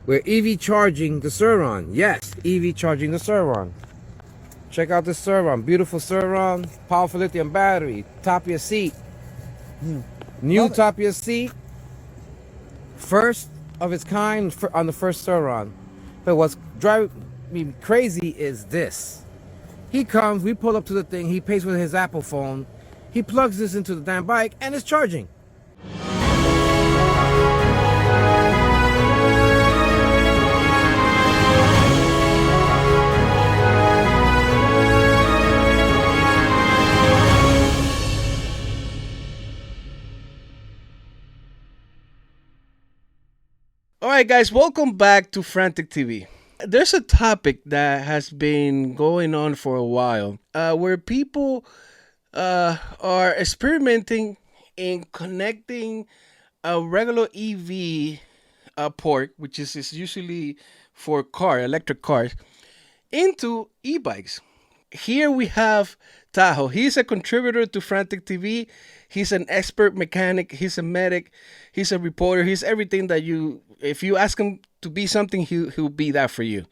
We're EV charging the Surron. Yes, EV charging the Surron. Check out this Surron. Beautiful Surron. Powerful lithium battery. Top of your seat. New top of your seat. First of its kind on the first Surron. But what's driving me crazy is this. He comes, we pull up to the thing, he pays with his Apple phone. He plugs this into the damn bike and it's charging. All right, guys, welcome back to Frantic TV. There's a topic that has been going on for a while where people are experimenting in connecting a regular EV port, which is usually for electric cars, into e-bikes. Here we have Taiho. He's a contributor to Frantic TV. He's an expert mechanic. He's a medic. He's a reporter. He's everything that if you ask him to be something, he'll be that for you.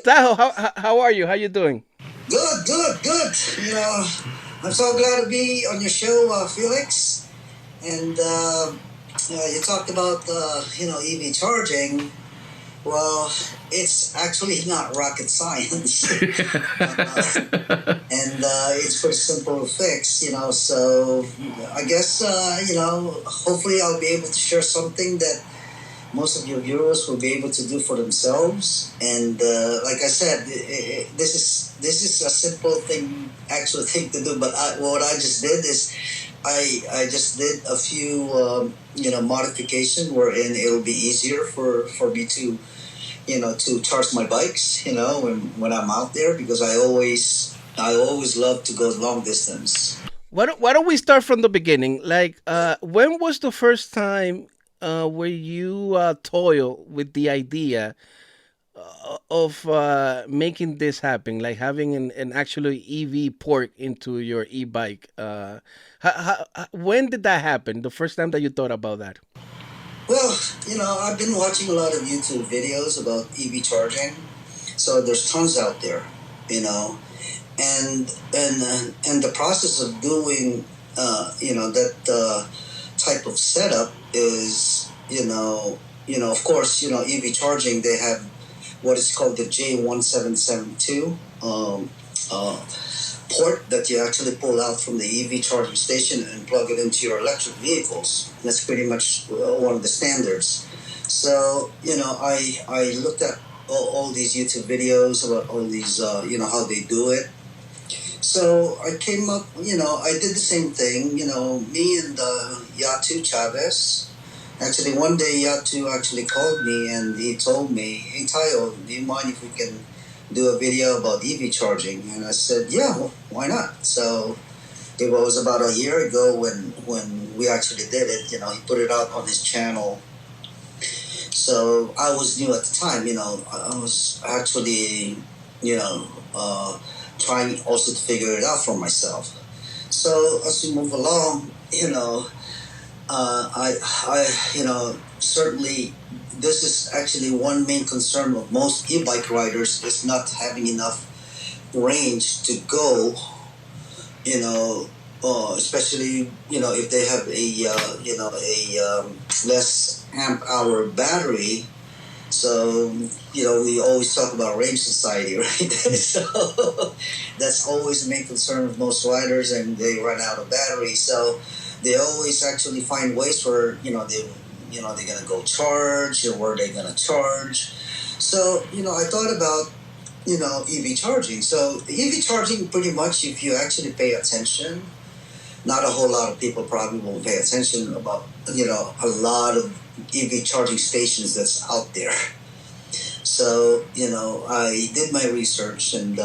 Taiho, how are you? How you doing? Good. I'm so glad to be on your show, Felix. And you talked about EV charging. Well, it's actually not rocket science, and it's pretty simple to fix. So I guess hopefully I'll be able to share something that most of your viewers will be able to do for themselves. And like I said, this is a simple thing to do. But what I just did is I just did a few modification wherein it will be easier for me to charge my bikes when I'm out there, because I always love to go long distance. Why don't we start from the beginning? Like, when was the first time where you toil with the idea of making this happen, like having an actually EV port into your e-bike? When did that happen? The first time that you thought about that? Well, I've been watching a lot of YouTube videos about EV charging, so there's tons out there, and the process of doing that type of setup is of course EV charging, they have what is called the J1772 port that you actually pull out from the EV charging station and plug it into your electric vehicles. That's pretty much one of the standards. So I looked at all these YouTube videos about all these how they do it. So I came up, I did the same thing, me and Yatu Chavez. Actually, one day Yatu actually called me and he told me, "Hey Tayo, do you mind if we can do a video about EV charging?" And I said, "Yeah, well, why not?" So it was about a year ago when we actually did it. He put it out on his channel. So I was new at the time. I was actually trying also to figure it out for myself. So as we move along, I certainly, this is actually one main concern of most e-bike riders, is not having enough range to go, especially, if they have a less amp hour battery. So, we always talk about range society, right? So that's always the main concern of most riders, and they run out of battery. So they always actually find ways where, they're going to go charge, or where they're going to charge. So, I thought about, EV charging. So EV charging, pretty much, if you actually pay attention, not a whole lot of people probably will pay attention about, a lot of EV charging stations that's out there. So, I did my research, and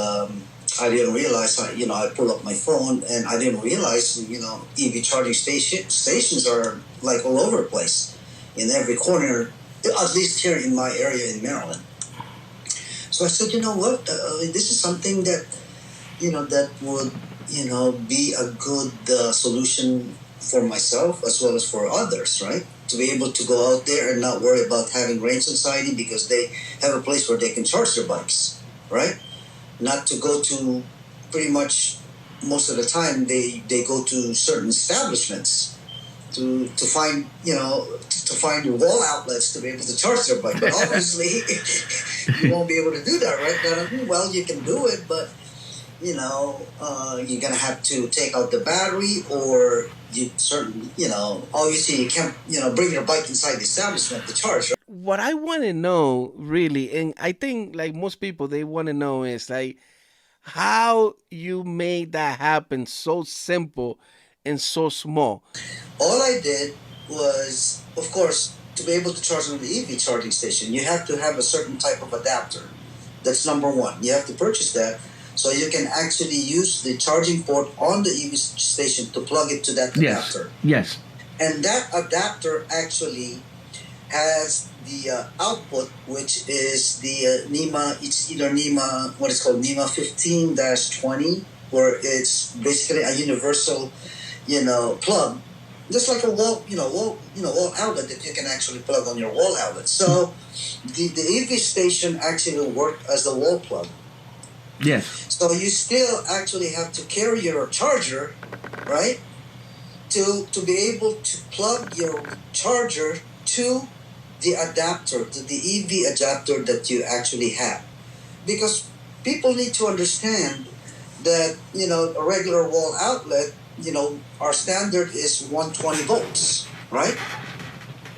I didn't realize, I pulled up my phone and I didn't realize, EV charging stations are like all over the place, in every corner, at least here in my area in Maryland. So I said, you know what, this is something that, that would, be a good solution for myself as well as for others, right? to be able to go out there and not worry about having range anxiety because they have a place where they can charge their bikes, right? Not to go to pretty much most of the time they go to certain establishments to find wall outlets to be able to charge their bike. But obviously you won't be able to do that, right? Well, you can do it, but you're gonna have to take out the battery, or obviously you can't bring your bike inside the establishment to charge, right? What I want to know really, and I think like most people, they want to know is like how you made that happen so simple and so small. All I did was, of course, to be able to charge on the EV charging station, you have to have a certain type of adapter. That's number one. You have to purchase that so you can actually use the charging port on the EV station to plug it to that adapter. Yes. And that adapter actually has the output, which is the NEMA. It's either NEMA, what is called NEMA 15-20, where it's basically a universal, plug, just like a wall outlet that you can actually plug on your wall outlet. So the EV station actually worked as the wall plug. Yes. So you still actually have to carry your charger, right, to be able to plug your charger to the adapter, to the EV adapter that you actually have. Because people need to understand that, a regular wall outlet, our standard is 120 volts, right?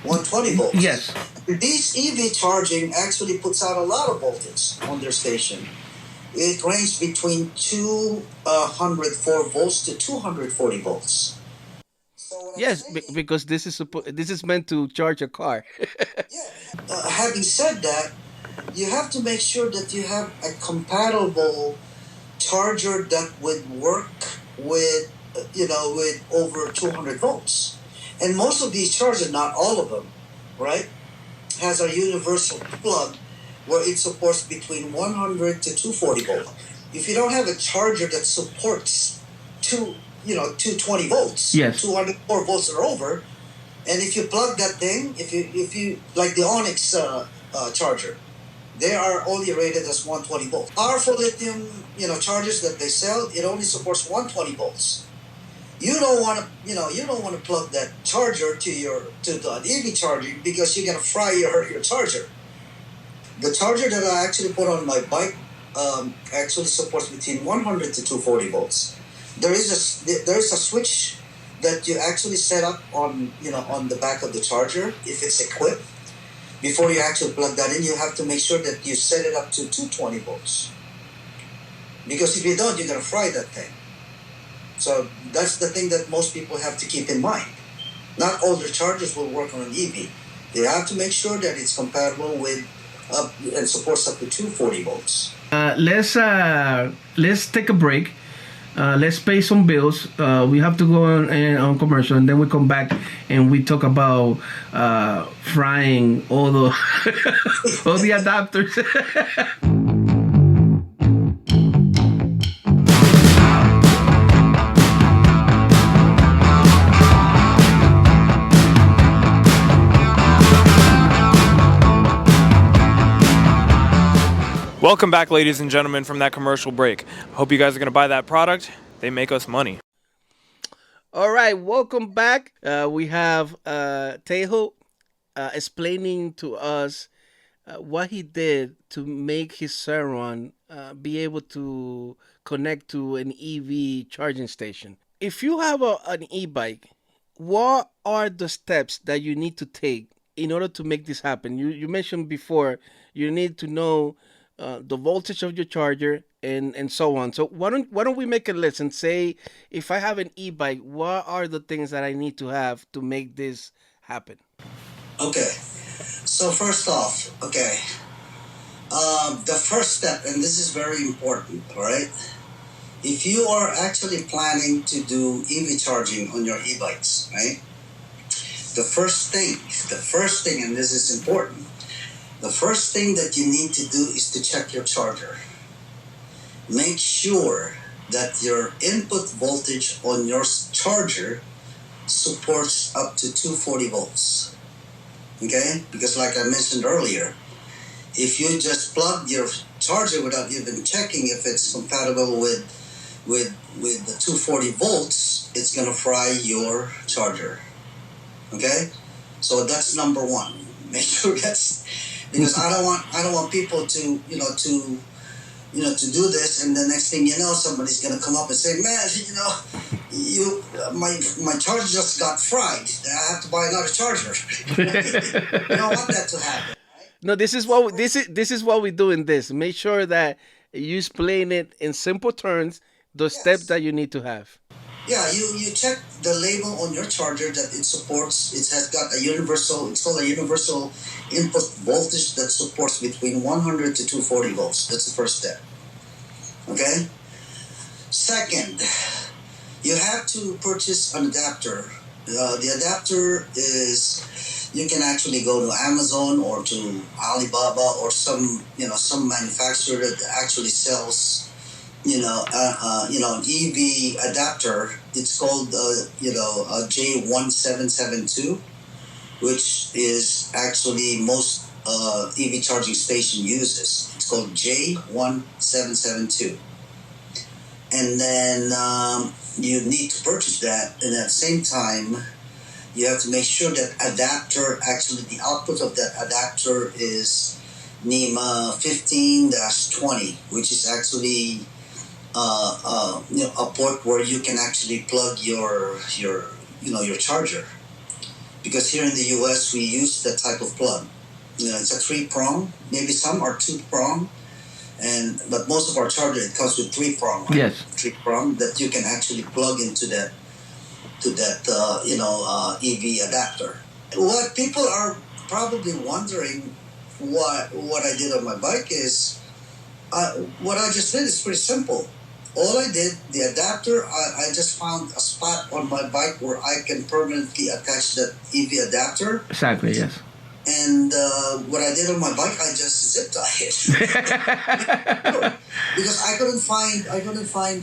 120 volts. Yes. These EV charging actually puts out a lot of voltage on their station. It ranges between 204 volts to 240 volts. So Yes, because this is meant to charge a car. having said that, you have to make sure that you have a compatible charger that would work with with over 200 volts. And most of these chargers, not all of them, right, has a universal plug where it supports between 100 to 240 volts. If you don't have a charger that supports 220 volts, Yes. 204 volts or over, and if you plug that thing, if you like the Onyx charger, they are only rated as 120 volts. Powerful lithium, chargers that they sell, it only supports 120 volts. You don't want to plug that charger to the EV charging because you're gonna fry your charger. The charger that I actually put on my bike actually supports between 100 to 240 volts. There is a switch that you actually set up on the back of the charger if it's equipped. Before you actually plug that in, you have to make sure that you set it up to 220 volts. Because if you don't, you're gonna fry that thing. So that's the thing that most people have to keep in mind. Not all the chargers will work on an EV. They have to make sure that it's compatible with and supports up to 240 volts. Let's take a break. Let's pay some bills. We have to go on commercial, and then we come back and we talk about frying all the all the adapters. Welcome back, ladies and gentlemen, from that commercial break. Hope you guys are going to buy that product. They make us money. All right, welcome back. We have Taiho explaining to us what he did to make his Ceron be able to connect to an EV charging station. If you have an e-bike, what are the steps that you need to take in order to make this happen? You mentioned before you need to know the voltage of your charger and so on. So why don't we make a list and say, if I have an e-bike, what are the things that I need to have to make this happen? Okay, so first off, the first step, and this is very important, all right? If you are actually planning to do EV charging on your e-bikes, right? The first thing, and this is important, the first thing that you need to do is to check your charger. Make sure that your input voltage on your charger supports up to 240 volts. Okay, because like I mentioned earlier, if you just plug your charger without even checking if it's compatible with the 240 volts, it's gonna fry your charger. Okay, so that's number one. Make sure that's, because I don't want people to to do this, and the next thing you know, somebody's gonna come up and say, "Man, my charger just got fried. I have to buy another charger." You don't want that to happen. No, this is what we do in this. Make sure that you explain it in simple terms, the steps Yes. that you need to have. Yeah, you check the label on your charger that it supports. It has got a universal. It's called a universal input voltage that supports between 100 to 240 volts. That's the first step. Okay. Second, you have to purchase an adapter. The adapter is, you can actually go to Amazon or to Alibaba or some manufacturer that actually sells an EV adapter. It's called a J1772, which is actually most EV charging station uses. It's called J1772, and then you need to purchase that, and at the same time you have to make sure that adapter, actually the output of that adapter is NEMA 15-20, which is actually a port where you can actually plug your charger. Because here in the U.S. we use that type of plug. It's a 3-prong. Maybe some are 2-prong, but most of our charger, it comes with 3-prong. Right? Yes. 3-prong that you can actually plug into that EV adapter. What people are probably wondering, what I did on my bike is, what I just did is pretty simple. All I did, the adapter, I just found a spot on my bike where I can permanently attach that EV adapter. Exactly. Yes. And what I did on my bike, I just zip tie it. Because I couldn't find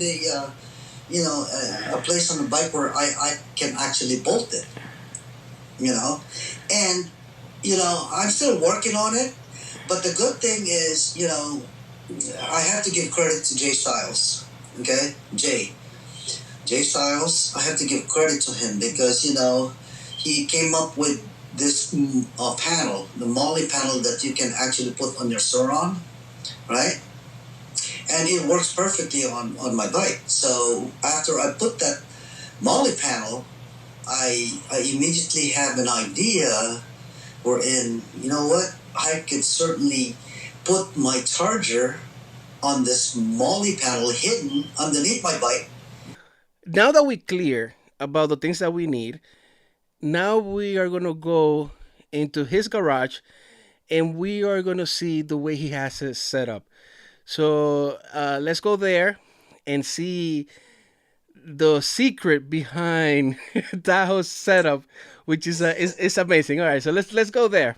a place on the bike where I can actually bolt it. And I'm still working on it. But the good thing is, I have to give credit to Jay Styles. Okay, Jay Styles. I have to give credit to him because he came up with this panel, the Molly panel that you can actually put on your Suron, right? And it works perfectly on my bike. So after I put that Molly panel, I immediately have an idea wherein, I could certainly put my charger on this Molly panel hidden underneath my bike. Now that we're clear about the things that we need, now we are going to go into his garage and we are going to see the way he has it set up. So let's go there and see the secret behind Taiho's setup, which is amazing. All right, so let's go there.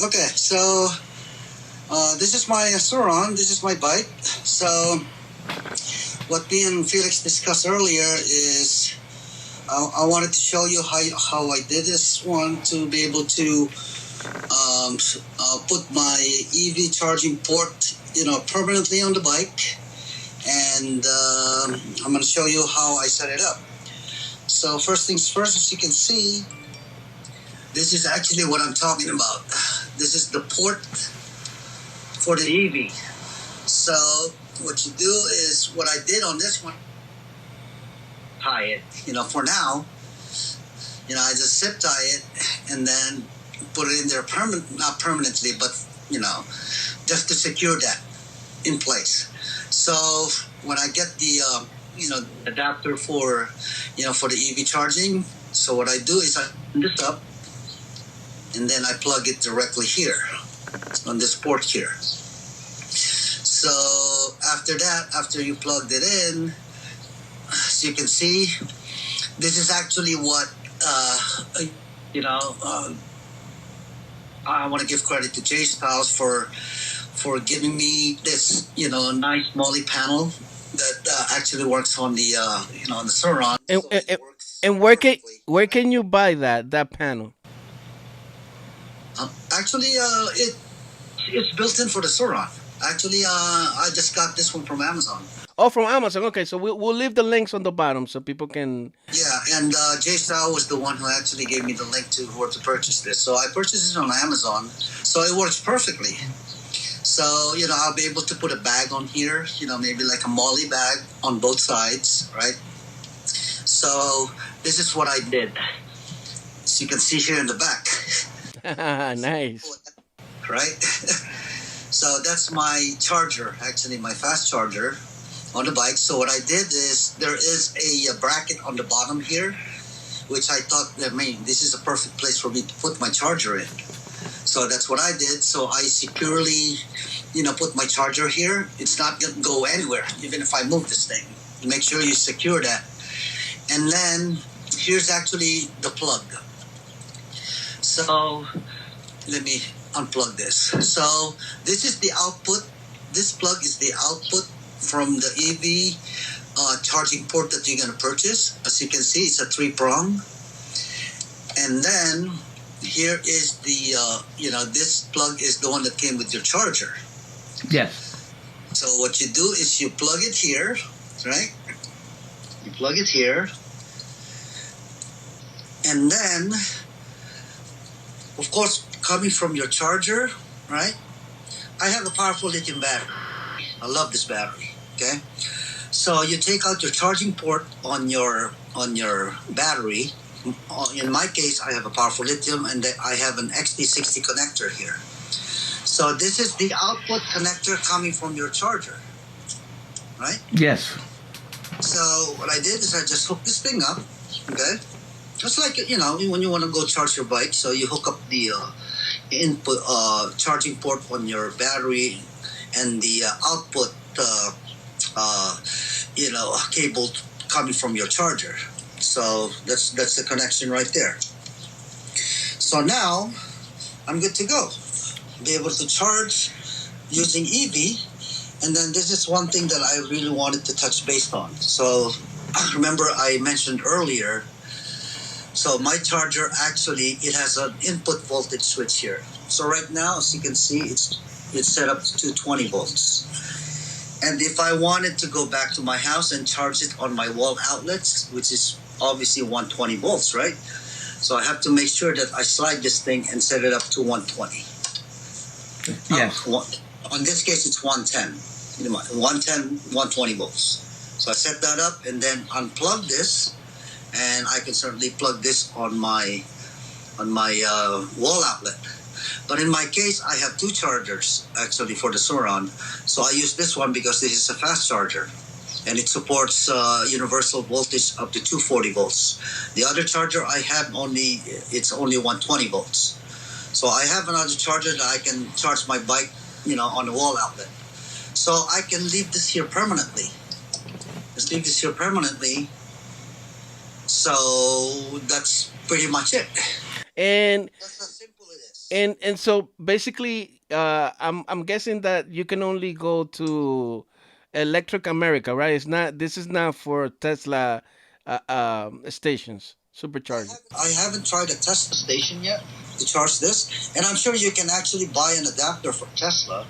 Okay, so this is my Suron. This is my bike. So what me and Felix discussed earlier is I wanted to show you how I did this one to be able to put my EV charging port permanently on the bike, and I'm going to show you how I set it up. So first things first, as you can see, this is actually what I'm talking about. This is the port for the EV. So what you do is, what I did on this one, tie it, for now, I just zip tie it and then put it in there not permanently, but, just to secure that in place. So when I get the, adapter for the EV charging, so what I do is I open this up and then I plug it directly here on this port here. So after you plugged it in, as you can see, this is actually what, I want to give credit to Jay Styles for giving me this, nice Molly panel that actually works on the, on the Suron. And where can you buy that panel? Actually, it's built in for the Suron. Actually, I just got this one from Amazon. Oh, from Amazon. Okay, so we'll leave the links on the bottom so people can. Yeah, and Jay Style was the one who actually gave me the link to where to purchase this. So I purchased it on Amazon, so it works perfectly. So, you know, I'll be able to put a bag on here, you know, maybe like a molly bag on both sides, right? So this is what I did. As you can see here in the back. Nice. Right? So that's my charger, actually my fast charger on the bike. So what I did is there is a bracket on the bottom here, which I thought, I mean, this is a perfect place for me to put my charger in. So that's what I did. So I securely, you know, put my charger here. It's not going to go anywhere, even if I move this thing. Make sure you secure that. And then here's actually the plug. So let me unplug this. So this is the output. This plug is the output from the EV charging port that you're going to purchase. As you can see, it's a 3-prong. And then here is the, you know, this plug is the one that came with your charger. Yes. So what you do is you plug it here, right? You plug it here. And then, of course, coming from your charger, right? I have a powerful lithium battery. I love this battery, okay? So you take out your charging port on your battery. In my case, I have a powerful lithium, and I have an XT60 connector here. So this is the output connector coming from your charger, right? Yes. So what I did is I just hooked this thing up, okay? Just like, you know, when you want to go charge your bike, so you hook up the input charging port on your battery and the output, you know, cable coming from your charger. So that's the connection right there. So now I'm good to go. Be able to charge using EV. And then this is one thing that I really wanted to touch base on. So remember I mentioned earlier, so my charger actually, it has an input voltage switch here. So right now, as you can see, it's set up to 220 volts. And if I wanted to go back to my house and charge it on my wall outlets, which is obviously 120 volts, right? So I have to make sure that I slide this thing and set it up to 120. Yes. In this case, it's 110. 110, 120 volts. So I set that up and then unplug this, and I can certainly plug this on my wall outlet. But in my case, I have 2 chargers actually for the Suron. So I use this one because this is a fast charger, and it supports universal voltage up to 240 volts. The other charger I have it's only 120 volts. So I have another charger that I can charge my bike, you know, on the wall outlet. So I can leave this here permanently. Just leave this here permanently. So that's pretty much it. And That's how simple it is. and so basically, I'm guessing that you can only go to Electric America, right? It's not. This is not for Tesla stations, supercharging. I haven't tried a Tesla station yet to charge this, and I'm sure you can actually buy an adapter for Tesla,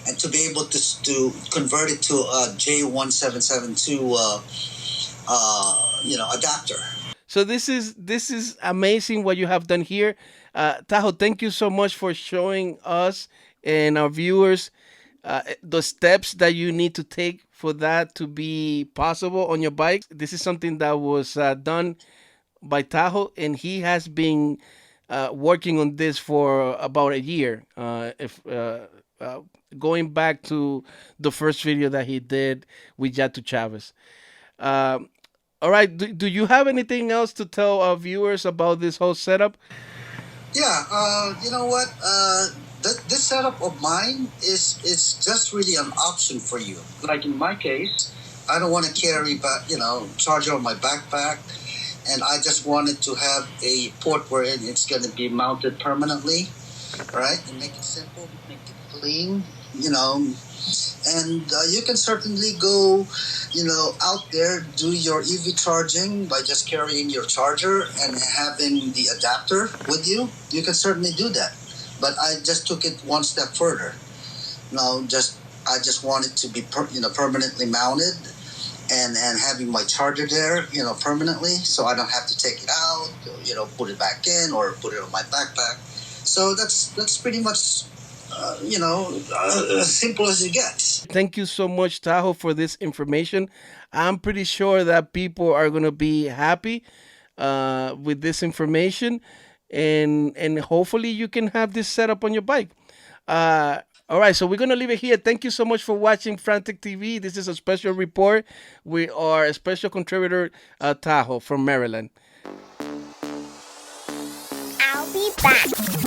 and to be able to convert it to a J1772 adapter. So this is amazing what you have done here, Tahoe. Thank you so much for showing us and our viewers the steps that you need to take for that to be possible on your bike. This is something that was done by Tahoe, and he has been working on this for about a year. If going back to the first video that he did with Yatu Chavez. All right. Do you have anything else to tell our viewers about this whole setup? Yeah, you know what? This setup of mine is just really an option for you. Like in my case, I don't want to carry charger on my backpack, and I just wanted to have a port where it's going to be mounted permanently, right? And make it simple, make it clean, and you can certainly go, out there, do your EV charging by just carrying your charger and having the adapter with you. You can certainly do that. But I just took it one step further. I just want it to be permanently mounted, and having my charger there, permanently, so I don't have to take it out, put it back in or put it on my backpack. So that's pretty much, as simple as it gets. Thank you so much, Tahoe, for this information. I'm pretty sure that people are going to be happy with this information, and hopefully you can have this set up on your bike. All right, so we're going to leave it here. Thank you so much for watching Frantic TV. This is a special report with our special contributor, Tahoe from Maryland. I'll be back.